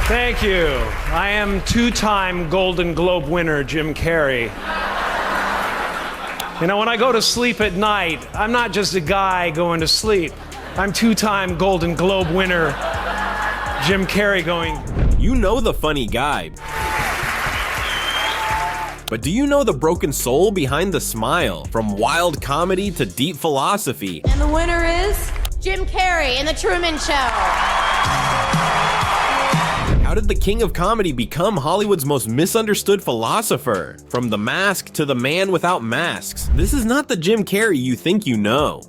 Thank you. I am two-time Golden Globe winner Jim Carrey. You know, when I go to sleep at night, I'm not just a guy going to sleep. I'm two-time Golden Globe winner Jim Carrey going, you know the funny guy. But do you know the broken soul behind the smile? From wild comedy to deep philosophy. And the winner is Jim Carrey in The Truman Show. How did the king of comedy become Hollywood's most misunderstood philosopher? From The Mask to The Man Without Masks, this is not the Jim Carrey you think you know.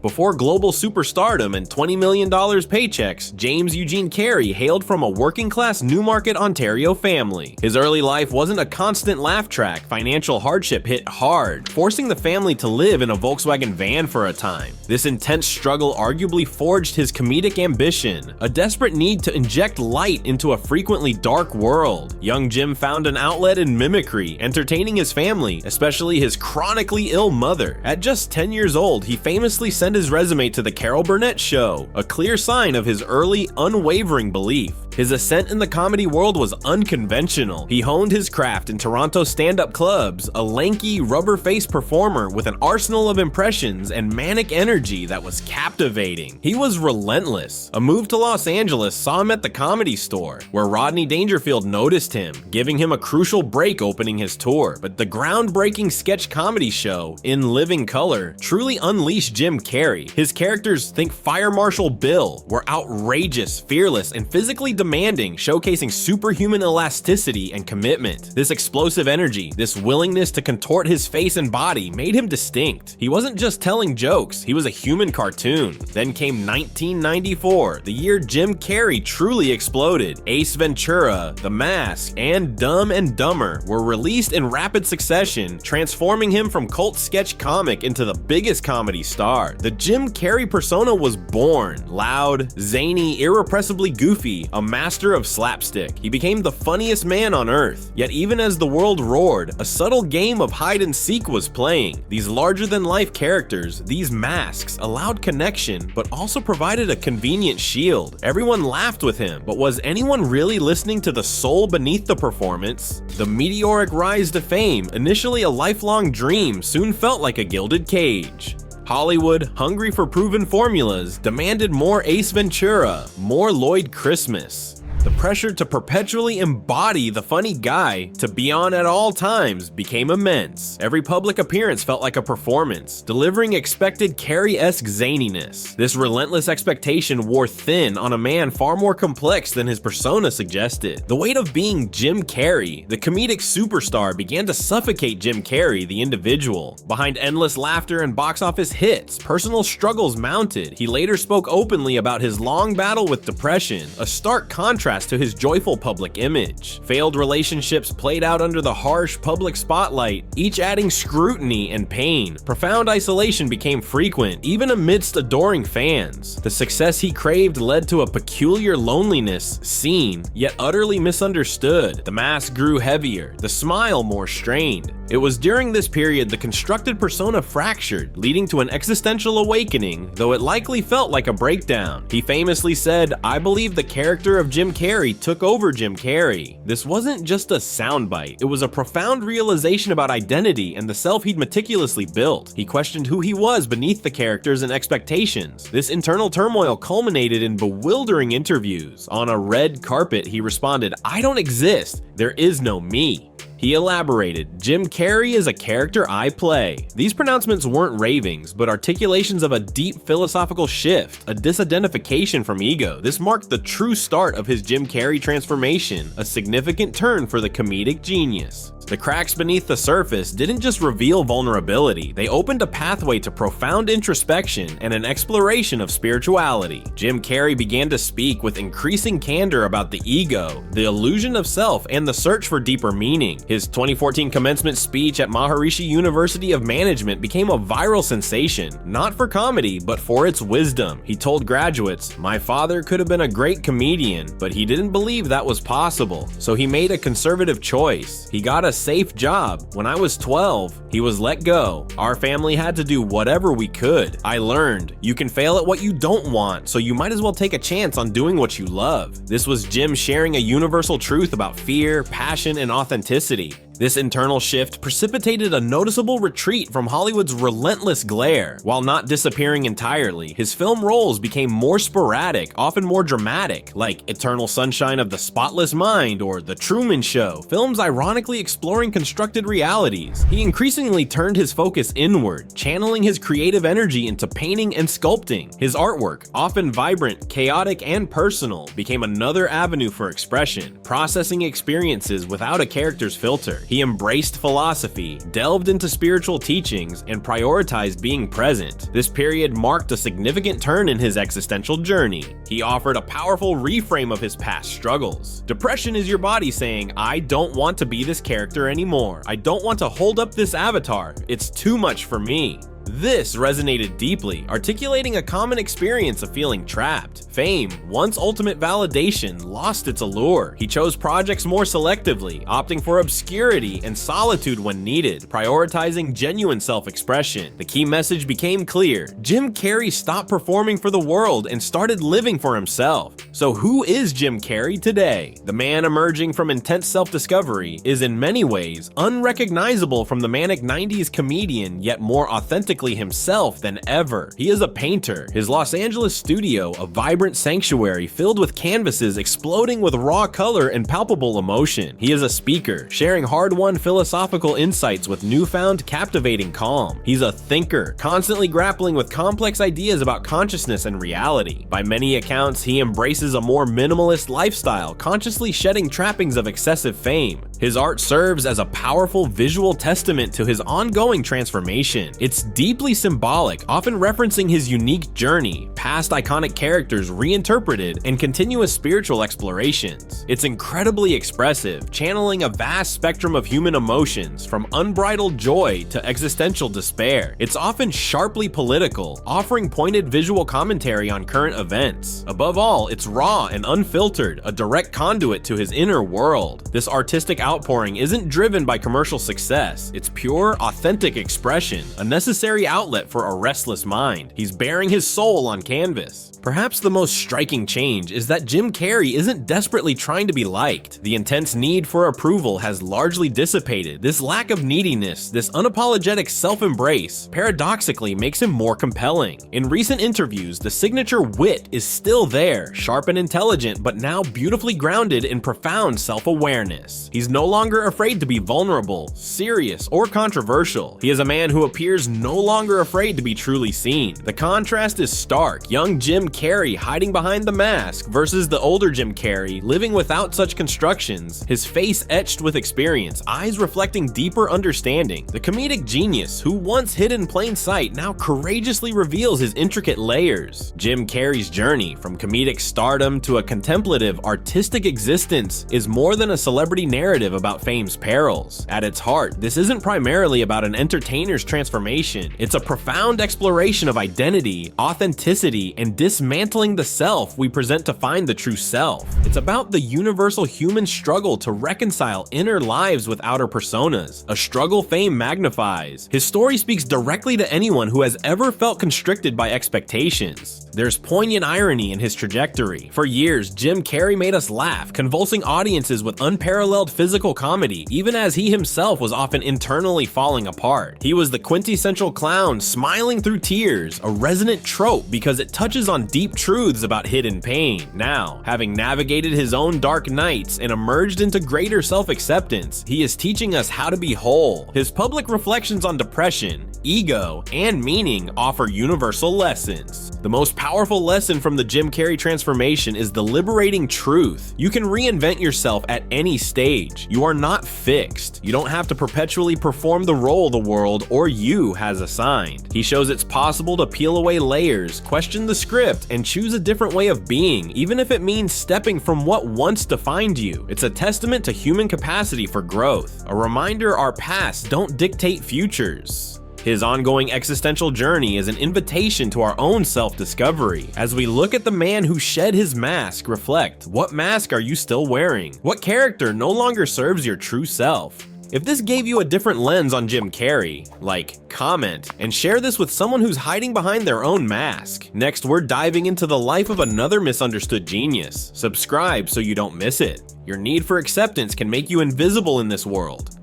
Before global superstardom and $20 million paychecks, James Eugene Carey hailed from a working-class Newmarket, Ontario family. His early life wasn't a constant laugh track. Financial hardship hit hard, forcing the family to live in a Volkswagen van for a time. This intense struggle arguably forged his comedic ambition, a desperate need to inject light into a frequently dark world. Young Jim found an outlet in mimicry, entertaining his family, especially his chronically ill mother. At just 10 years old, he famously sent his resume to The Carol Burnett Show, a clear sign of his early, unwavering belief. His ascent in the comedy world was unconventional. He honed his craft in Toronto stand-up clubs, a lanky, rubber-faced performer with an arsenal of impressions and manic energy that was captivating. He was relentless. A move to Los Angeles saw him at the Comedy Store, where Rodney Dangerfield noticed him, giving him a crucial break opening his tour. But the groundbreaking sketch comedy show, In Living Color, truly unleashed Jim Carrey. His characters, think Fire Marshal Bill, were outrageous, fearless, and physically demanding, showcasing superhuman elasticity and commitment. This explosive energy, this willingness to contort his face and body made him distinct. He wasn't just telling jokes, he was a human cartoon. Then came 1994, the year Jim Carrey truly exploded. Ace Ventura, The Mask, and Dumb and Dumber were released in rapid succession, transforming him from cult sketch comic into the biggest comedy star. The Jim Carrey persona was born. Loud, zany, irrepressibly goofy, a master of slapstick. He became the funniest man on earth. Yet even as the world roared, a subtle game of hide and seek was playing. These larger-than-life characters, these masks, allowed connection, but also provided a convenient shield. Everyone laughed with him, but was anyone really listening to the soul beneath the performance? The meteoric rise to fame, initially a lifelong dream, soon felt like a gilded cage. Hollywood, hungry for proven formulas, demanded more Ace Ventura, more Lloyd Christmas. The pressure to perpetually embody the funny guy, to be on at all times, became immense. Every public appearance felt like a performance, delivering expected Carrey-esque zaniness. This relentless expectation wore thin on a man far more complex than his persona suggested. The weight of being Jim Carrey, the comedic superstar, began to suffocate Jim Carrey, the individual. Behind endless laughter and box office hits, personal struggles mounted. He later spoke openly about his long battle with depression, a stark contrast to his joyful public image. Failed relationships played out under the harsh public spotlight, each adding scrutiny and pain. Profound isolation became frequent, even amidst adoring fans. The success he craved led to a peculiar loneliness, seen, yet utterly misunderstood. The mask grew heavier, the smile more strained. It was during this period the constructed persona fractured, leading to an existential awakening, though it likely felt like a breakdown. He famously said, "I believe the character of Jim Carrey took over Jim Carrey." This wasn't just a soundbite, it was a profound realization about identity and the self he'd meticulously built. He questioned who he was beneath the characters and expectations. This internal turmoil culminated in bewildering interviews. On a red carpet, he responded, "I don't exist, there is no me." He elaborated, "Jim Carrey is a character I play." These pronouncements weren't ravings, but articulations of a deep philosophical shift, a disidentification from ego. This marked the true start of his Jim Carrey transformation, a significant turn for the comedic genius. The cracks beneath the surface didn't just reveal vulnerability, they opened a pathway to profound introspection and an exploration of spirituality. Jim Carrey began to speak with increasing candor about the ego, the illusion of self, and the search for deeper meaning. His 2014 commencement speech at Maharishi University of Management became a viral sensation, not for comedy, but for its wisdom. He told graduates, "My father could have been a great comedian, but he didn't believe that was possible, so he made a conservative choice. He got a safe job. When I was 12, he was let go. Our family had to do whatever we could. I learned, you can fail at what you don't want, so you might as well take a chance on doing what you love. This was Jim sharing a universal truth about fear, passion, and authenticity. This internal shift precipitated a noticeable retreat from Hollywood's relentless glare. While not disappearing entirely, his film roles became more sporadic, often more dramatic, like Eternal Sunshine of the Spotless Mind or The Truman Show, films ironically exploring constructed realities. He increasingly turned his focus inward, channeling his creative energy into painting and sculpting. His artwork, often vibrant, chaotic, and personal, became another avenue for expression, processing experiences without a character's filter. He embraced philosophy, delved into spiritual teachings, and prioritized being present. This period marked a significant turn in his existential journey. He offered a powerful reframe of his past struggles. Depression is your body saying, I don't want to be this character anymore. I don't want to hold up this avatar. It's too much for me. This resonated deeply, articulating a common experience of feeling trapped. Fame, once ultimate validation, lost its allure. He chose projects more selectively, opting for obscurity and solitude when needed, prioritizing genuine self-expression. The key message became clear. Jim Carrey stopped performing for the world and started living for himself. So who is Jim Carrey today? The man emerging from intense self-discovery is in many ways unrecognizable from the manic 90s comedian, yet more authentically himself than ever. He is a painter, his Los Angeles studio a vibrant sanctuary filled with canvases exploding with raw color and palpable emotion. He is a speaker, sharing hard-won philosophical insights with newfound captivating calm. He's a thinker, constantly grappling with complex ideas about consciousness and reality. By many accounts, he embraces a more minimalist lifestyle, consciously shedding trappings of excessive fame. His art serves as a powerful visual testament to his ongoing transformation. It's deeply symbolic, often referencing his unique journey, past iconic characters reinterpreted, and continuous spiritual explorations. It's incredibly expressive, channeling a vast spectrum of human emotions, from unbridled joy to existential despair. It's often sharply political, offering pointed visual commentary on current events. Above all, it's raw and unfiltered, a direct conduit to his inner world. This artistic outpouring isn't driven by commercial success. It's pure, authentic expression, a necessary outlet for a restless mind. He's bearing his soul on canvas. Perhaps the most striking change is that Jim Carrey isn't desperately trying to be liked. The intense need for approval has largely dissipated. This lack of neediness, this unapologetic self-embrace, paradoxically makes him more compelling. In recent interviews, the signature wit is still there, sharp and intelligent, but now beautifully grounded in profound self-awareness. He's no longer afraid to be vulnerable, serious, or controversial. He is a man who appears no longer afraid to be truly seen. The contrast is stark. Young Jim Carrey hiding behind the mask versus the older Jim Carrey living without such constructions, his face etched with experience, eyes reflecting deeper understanding. The comedic genius who once hid in plain sight now courageously reveals his intricate layers. Jim Carrey's journey from comedic stardom to a contemplative, artistic existence is more than a celebrity narrative about fame's perils. At its heart, this isn't primarily about an entertainer's transformation. It's a profound exploration of identity, authenticity, and dismantling the self we present to find the true self. It's about the universal human struggle to reconcile inner lives with outer personas, a struggle fame magnifies. His story speaks directly to anyone who has ever felt constricted by expectations. There's poignant irony in his trajectory. For years, Jim Carrey made us laugh, convulsing audiences with unparalleled physical comedy, even as he himself was often internally falling apart. He was the quintessential clown, smiling through tears, a resonant trope because it touches on deep truths about hidden pain. Now, having navigated his own dark nights and emerged into greater self-acceptance, he is teaching us how to be whole. His public reflections on depression, ego, and meaning offer universal lessons. The most powerful lesson from the Jim Carrey transformation is the liberating truth. You can reinvent yourself at any stage. You are not fixed. You don't have to perpetually perform the role the world or you has assigned. He shows it's possible to peel away layers, question the script, and choose a different way of being, even if it means stepping from what once defined you. It's a testament to human capacity for growth, a reminder our pasts don't dictate futures. His ongoing existential journey is an invitation to our own self-discovery. As we look at the man who shed his mask, reflect, what mask are you still wearing? What character no longer serves your true self? If this gave you a different lens on Jim Carrey, like, comment, and share this with someone who's hiding behind their own mask. Next, we're diving into the life of another misunderstood genius. Subscribe so you don't miss it. Your need for acceptance can make you invisible in this world.